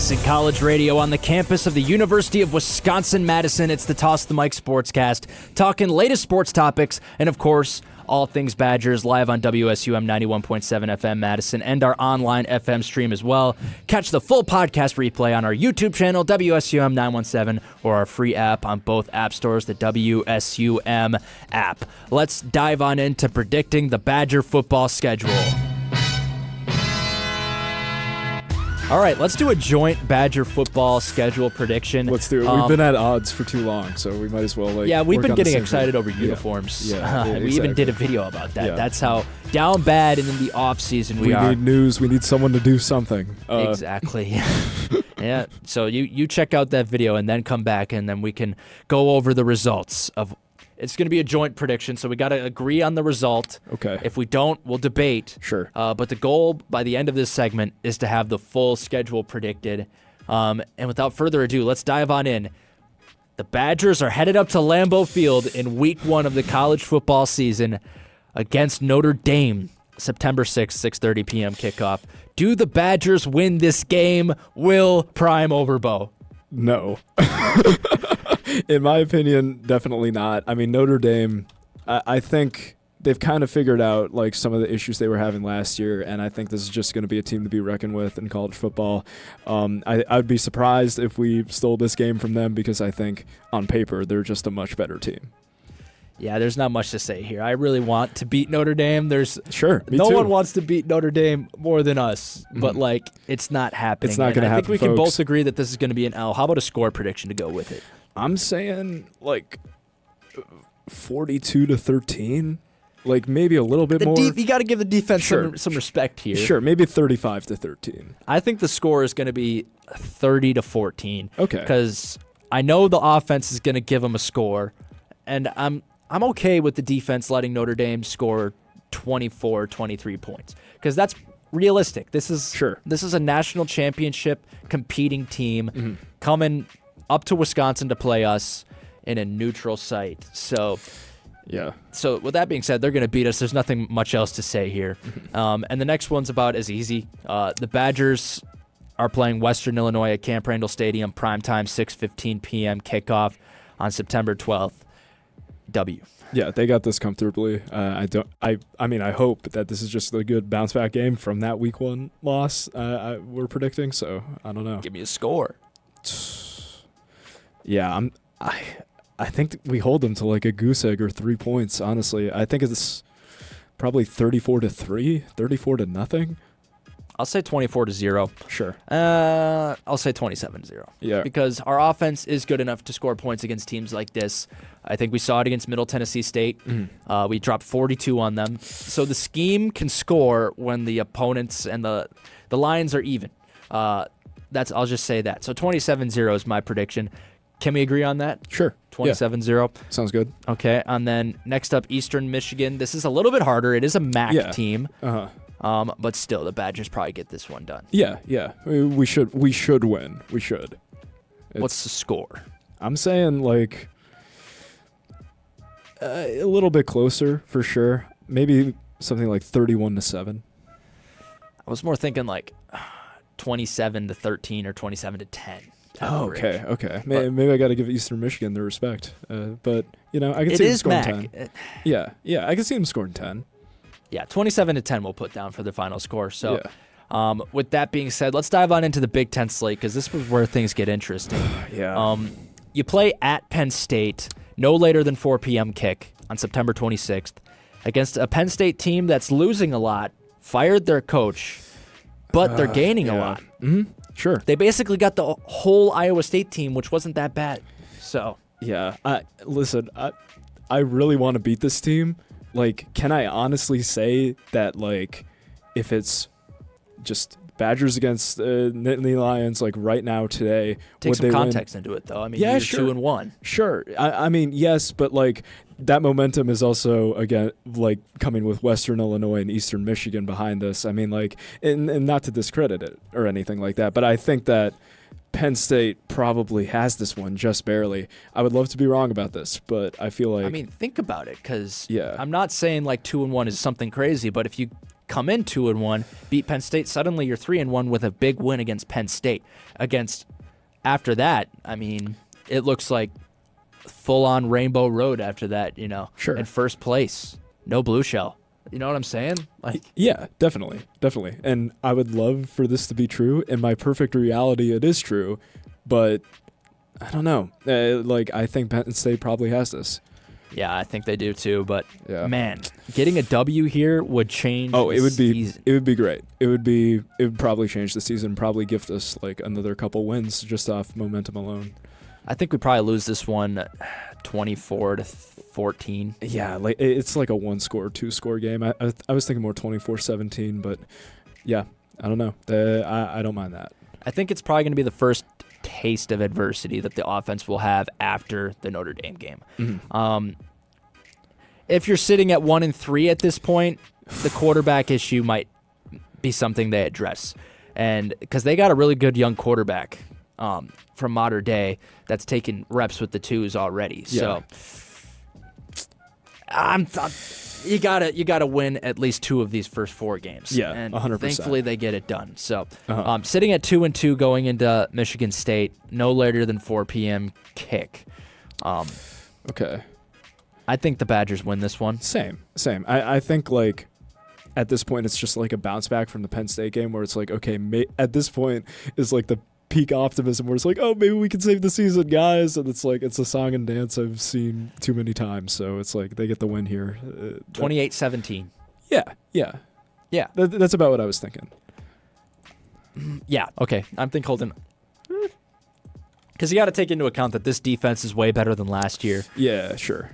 Madison College Radio on the campus of the University of Wisconsin-Madison. It's the Toss the Mic Sportscast, talking latest sports topics and, of course, all things Badgers, live on WSUM 91.7 FM Madison and our online FM stream as well. Catch the full podcast replay on our YouTube channel, WSUM 917, or our free app on both app stores, the WSUM app. Let's dive on into predicting the Badger football schedule. All right, let's do a joint Badger football schedule prediction. Let's do it. We've been at odds for too long, so we might as well Yeah, we've been getting excited over uniforms. Yeah, and we even did a video about that. Yeah. That's how down bad and in the off season we are. We need news. We need someone to do something. Exactly. Yeah. So you check out that video and then come back and then we can go over the results of. It's going to be a joint prediction, so we got to agree on the result. Okay. If we don't, we'll debate. Sure. But the goal by the end of this segment is to have the full schedule predicted. And without further ado, let's dive on in. The Badgers are headed up to Lambeau Field in week 1 of the college football season against Notre Dame, September 6th, 6:30 p.m. kickoff. Do the Badgers win this game? Will Prime Overbo? No. In my opinion, definitely not. I mean, Notre Dame, I think they've kind of figured out like some of the issues they were having last year, and I think this is just going to be a team to be reckoned with in college football. I'd be surprised if we stole this game from them because I think on paper they're just a much better team. Yeah, there's not much to say here. I really want to beat Notre Dame. Sure, me no too. one wants to beat Notre Dame more than us, but like it's not happening. It's not going to happen. I think we can both agree that this is going to be an L. How about a score prediction to go with it? I'm saying like 42-13, like maybe a little bit more. You got to give the defense some respect here. Sure, maybe 35-13. I think the score is going to be 30-14. Okay. Because I know the offense is going to give them a score, and I'm okay with the defense letting Notre Dame score 24, 23 points because that's realistic. This is a national championship competing team coming up to Wisconsin to play us in a neutral site. So with that being said, they're going to beat us. There's nothing much else to say here. And the next one's about as easy. The Badgers are playing Western Illinois at Camp Randall Stadium, primetime 6:15 p.m. kickoff on September 12th. W. Yeah, they got this comfortably. I mean, I hope that this is just a good bounce back game from that week 1 loss we're predicting. So I don't know. Give me a score. Yeah, I think we hold them to like a goose egg or 3 points. Honestly, I think it's probably 34-3, 34-0. I'll say 24-0. Sure. I'll say 27-0. Yeah. Because our offense is good enough to score points against teams like this. I think we saw it against Middle Tennessee State. We dropped 42 on them. So the scheme can score when the opponents and the lines are even. I'll just say that. So 27-0 is my prediction. Can we agree on that? Sure. 27-0. Yeah. Sounds good. Okay. And then next up, Eastern Michigan. This is a little bit harder. It is a MAC team. But still, the Badgers probably get this one done. Yeah. We should win. We should. What's the score? I'm saying like a little bit closer for sure. Maybe something like 31-7. I was more thinking like 27-13 or 27-10. Oh, okay. Maybe I got to give Eastern Michigan their respect. But I can see them scoring 10. Yeah, I can see them scoring 10. Yeah, 27-10 we'll put down for the final score. So, with that being said, let's dive on into the Big Ten slate because this was where things get interesting. You play at Penn State no later than 4 p.m. kick on September 26th against a Penn State team that's losing a lot, fired their coach, but they're gaining a lot. Sure. They basically got the whole Iowa State team, which wasn't that bad. So yeah, listen, I really want to beat this team. Like, can I honestly say that, like, if it's just Badgers against Nittany Lions, like, right now, today, take some context into it, though. I mean, you're 2-1. Sure. I mean, yes, but, like, that momentum is also, again, like, coming with Western Illinois and Eastern Michigan behind this. I mean, like, and not to discredit it or anything like that, but I think that Penn State probably has this one just barely. I would love to be wrong about this, but I feel like... I mean, think about it, because yeah. I'm not saying like 2-1 is something crazy, but if you come in 2-1, beat Penn State. Suddenly you're 3-1 with a big win against Penn State. After that, I mean, it looks like full-on Rainbow Road after that, Sure. in first place. No blue shell. You know what I'm saying? Yeah, definitely. And I would love for this to be true. In my perfect reality, it is true. But I don't know. I think Penn State probably has this. Yeah, I think they do too. But Yeah. man, getting a W here would change. Oh, it would season. be great. It would probably change the season. Probably gift us another couple wins just off momentum alone. I think we probably lose this one 24-14. Yeah, it's like a 1-score, 2-score game. I was thinking more 24-17, but yeah, I don't know. I don't mind that. I think it's probably going to be the first taste of adversity that the offense will have after the Notre Dame game. Mm-hmm. If you're sitting at 1-3 at this point, the quarterback issue might be something they address, and because they got a really good young quarterback from Mater Dei that's taken reps with the twos already. Yeah. So you gotta win at least 2 of these first 4 games. Yeah, and 100%. thankfully they get it done. So Uh-huh. sitting at 2-2 going into Michigan State, no later than 4 p.m. kick. Okay. I think the Badgers win this one. Same. I think at this point it's just like a bounce back from the Penn State game where it's like, okay, at this point is like the peak optimism where it's like, oh, maybe we can save the season, guys. And it's like, it's a song and dance I've seen too many times. So it's like they get the win here. 28-17. Yeah. Yeah. That's about what I was thinking. Yeah, okay. I'm thinking Holden. Because you got to take into account that this defense is way better than last year. Yeah, sure.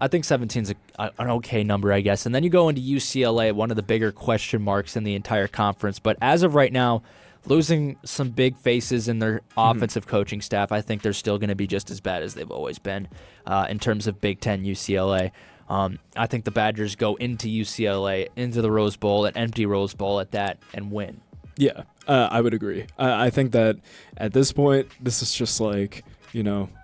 I think 17 is an okay number, I guess. And then you go into UCLA, one of the bigger question marks in the entire conference. But as of right now, losing some big faces in their offensive coaching staff, I think they're still going to be just as bad as they've always been in terms of Big Ten UCLA. I think the Badgers go into UCLA, into the Rose Bowl, an empty Rose Bowl at that, and win. Yeah, I would agree. I think that at this point, this is just like,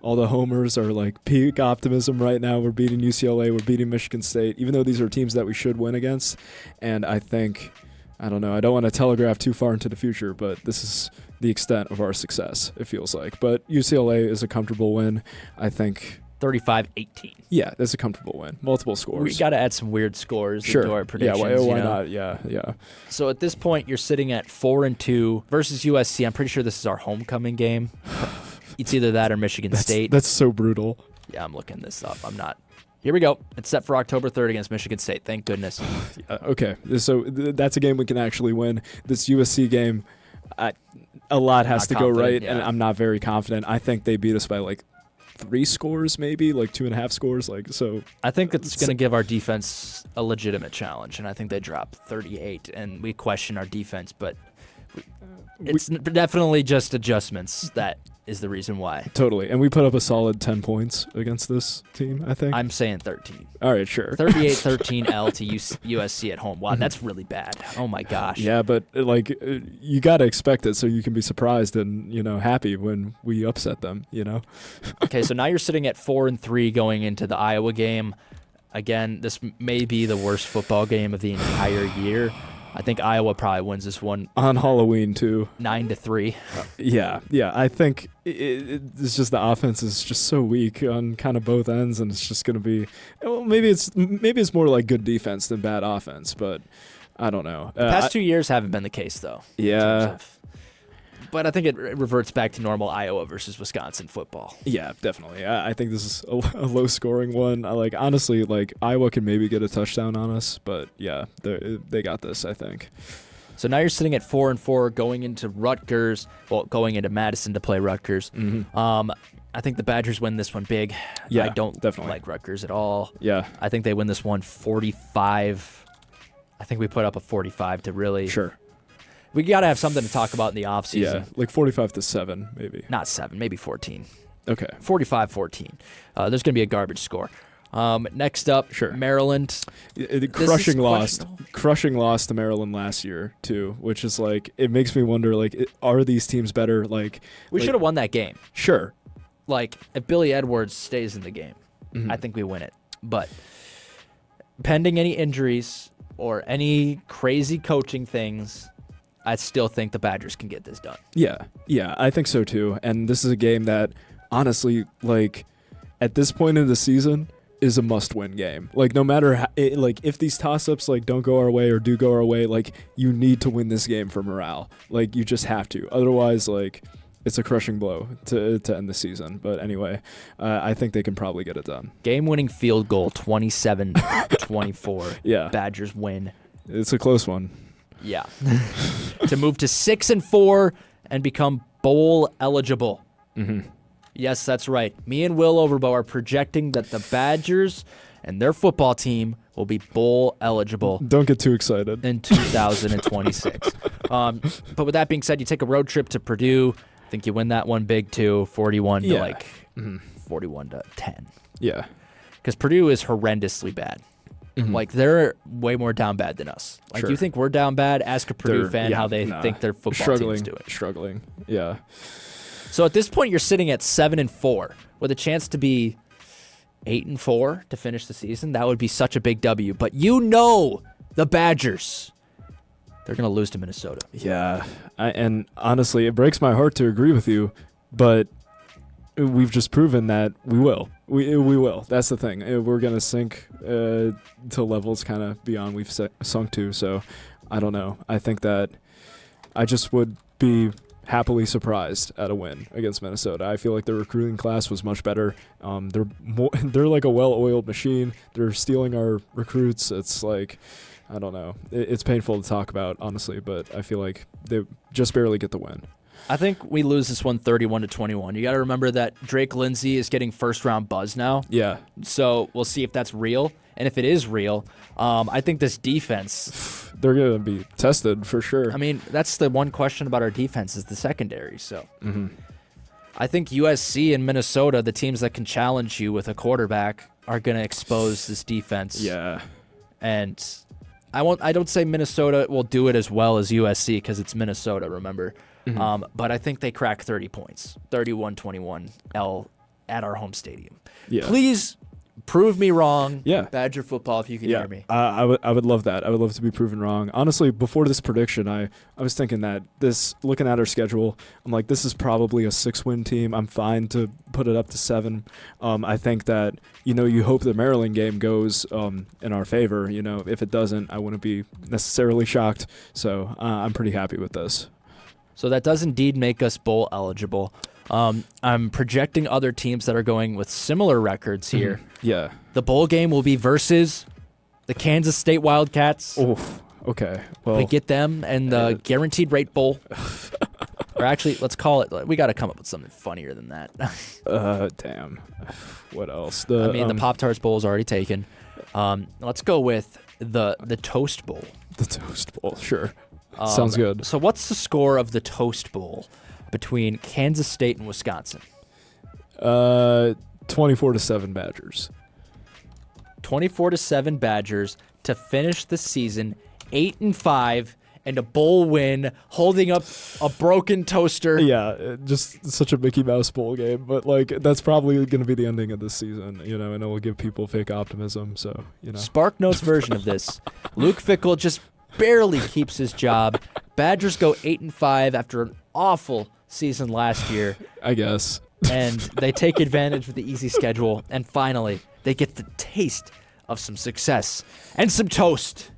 all the homers are like peak optimism right now. We're beating UCLA, we're beating Michigan State, even though these are teams that we should win against. And I think, I don't know, I don't want to telegraph too far into the future, but this is the extent of our success, it feels like. But UCLA is a comfortable win, I think. 35-18. Yeah, that's a comfortable win. Multiple scores. We got to add some weird scores into our predictions. Yeah, why not? Yeah. So at this point, you're sitting at 4-2 versus USC. I'm pretty sure this is our homecoming game. It's either that or Michigan State. That's so brutal. Yeah, I'm looking this up. I'm not. Here we go. It's set for October 3rd against Michigan State. Thank goodness. Okay, so that's a game we can actually win. This USC game, a lot has to go right, and I'm not very confident. I think they beat us by 3 scores, maybe 2.5 scores. So I think it's going to give our defense a legitimate challenge, and I think they drop 38, and we question our defense, but it's definitely just adjustments that is the reason why. Totally, and we put up a solid 10 points against this team, I think. I'm saying 13. All right, sure. 38-13 L to USC at home. Wow, that's really bad. Oh my gosh. Yeah, but you got to expect it so you can be surprised and happy when we upset them. Okay, so now you're sitting at 4-3 going into the Iowa game. Again, this may be the worst football game of the entire year. I think Iowa probably wins this one on Halloween too. 9-3. Yeah. I think it's just the offense is just so weak on kind of both ends, and it's just going to be. Well, maybe it's more like good defense than bad offense, but I don't know. The past 2 years haven't been the case though. Yeah. But I think it reverts back to normal Iowa versus Wisconsin football. Yeah, definitely. I think this is a low-scoring one. Honestly, Iowa can maybe get a touchdown on us, but yeah, they got this, I think. So now you're sitting at 4-4 going into going into Madison to play Rutgers. Mm-hmm. I think the Badgers win this one big. Yeah, I don't definitely like Rutgers at all. Yeah. I think they win this one 45. I think we put up a 45 to really. Sure. We got to have something to talk about in the offseason. Yeah, 45-7, maybe. Not 7, maybe 14. Okay. 45-14. There's going to be a garbage score. Next up, sure. Maryland. Crushing loss to Maryland last year, too, which is it makes me wonder, are these teams better? We should have won that game. Sure. If Billy Edwards stays in the game, I think we win it. But pending any injuries, or any crazy coaching things, I still think the Badgers can get this done. Yeah, I think so too. And this is a game that, honestly, like, at this point in the season, is a must-win game. Like, no matter if these toss-ups like don't go our way or do go our way, like, you need to win this game for morale. Like, you just have to. Otherwise, like, it's a crushing blow to end the season. But anyway, I think they can probably get it done. Game-winning field goal, 27-24. Yeah, Badgers win. It's a close one. Yeah. To move to 6-4 and become bowl eligible. Mm-hmm. Yes, that's right. Me and Will Overbo are projecting that the Badgers and their football team will be bowl eligible. Don't get too excited. In 2026. But with that being said, you take a road trip to Purdue. I think you win that one big too, 41 to 41 to 10. Yeah. Because Purdue is horrendously bad. Mm-hmm. Like, they're way more down bad than us. Like, Sure. you think we're down bad? Ask a Purdue fan how they think their football team's doing. Struggling. Yeah. So at this point, you're sitting at 7-4 with a chance to be 8-4 to finish the season. That would be such a big W. But you know the Badgers, they're going to lose to Minnesota. Yeah. And honestly, it breaks my heart to agree with you, but we've just proven that we will. We will. That's the thing. We're going to sink to levels kind of beyond we've sunk to. So I don't know. I think that I just would be happily surprised at a win against Minnesota. I feel like their recruiting class was much better. They're like a well-oiled machine. They're stealing our recruits. It's like, I don't know. It's painful to talk about, honestly, but I feel like they just barely get the win. I think we lose this one 31-21. You got to remember that Drake Lindsay is getting first-round buzz now. Yeah. So we'll see if that's real. And if it is real, I think this defense, they're going to be tested for sure. I mean, that's the one question about our defense is the secondary. So mm-hmm. I think USC and Minnesota, the teams that can challenge you with a quarterback, are going to expose this defense. Yeah. And I don't say Minnesota will do it as well as USC because it's Minnesota, remember? Mm-hmm. But I think they crack 30 points, 31-21 at our home stadium. Yeah. Please prove me wrong. Yeah. Badger football, if you can hear me. I would love that. I would love to be proven wrong. Honestly, before this prediction, I was thinking that looking at our schedule, I'm like, this is probably a 6-win team. I'm fine to put it up to 7. I think that, you hope the Maryland game goes in our favor. If it doesn't, I wouldn't be necessarily shocked. So I'm pretty happy with this. So that does indeed make us bowl eligible. I'm projecting other teams that are going with similar records here. Mm-hmm. Yeah. The bowl game will be versus the Kansas State Wildcats. Oh, okay. Well, we get them and the Guaranteed Rate Bowl. Or actually, let's call it. We got to come up with something funnier than that. Damn. What else? The Pop-Tarts Bowl is already taken. Let's go with the Toast Bowl. The Toast Bowl, sure. Sounds good. So what's the score of the Toast Bowl between Kansas State and Wisconsin? 24-7 Badgers. 24-7 Badgers to finish the season 8-5 and a bowl win, holding up a broken toaster. Yeah, just such a Mickey Mouse bowl game, but that's probably going to be the ending of this season, and it will give people fake optimism. So SparkNotes version of this: Luke Fickell just barely keeps his job. Badgers go 8-5 after an awful season last year, I guess. And they take advantage of the easy schedule, and finally they get the taste of some success and some toast.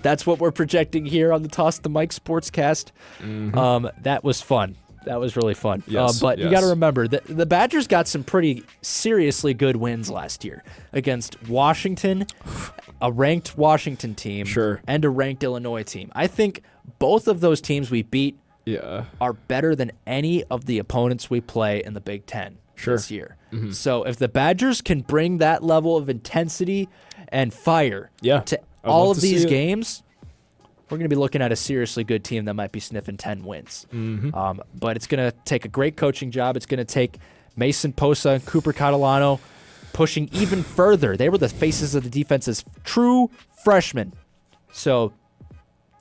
That's what we're projecting here on the Toss the Mic Sportscast. Mm-hmm. That was fun. That was really fun. Yes, but you got to remember that the Badgers got some pretty seriously good wins last year against Washington, a ranked Washington team, sure, and a ranked Illinois team. I think both of those teams we beat are better than any of the opponents we play in the Big Ten this year. Mm-hmm. So if the Badgers can bring that level of intensity and fire to all of these games, we're going to be looking at a seriously good team that might be sniffing 10 wins. Mm-hmm. But it's going to take a great coaching job. It's going to take Mason Posa and Cooper Catalano pushing even further. They were the faces of the defense as true freshmen. So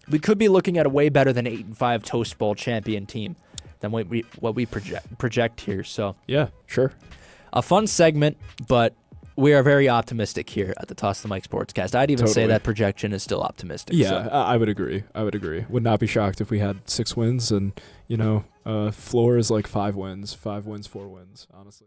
we could be looking at a way better than 8-5 Toast Bowl champion team than what we project here. So yeah, sure. A fun segment, but We are very optimistic here at the Toss the Mic Sportscast. I'd even say Totally. that projection is still optimistic. Yeah, so. I would agree. Would not be shocked if we had 6 wins and, floor is like 5 wins, 4 wins, honestly.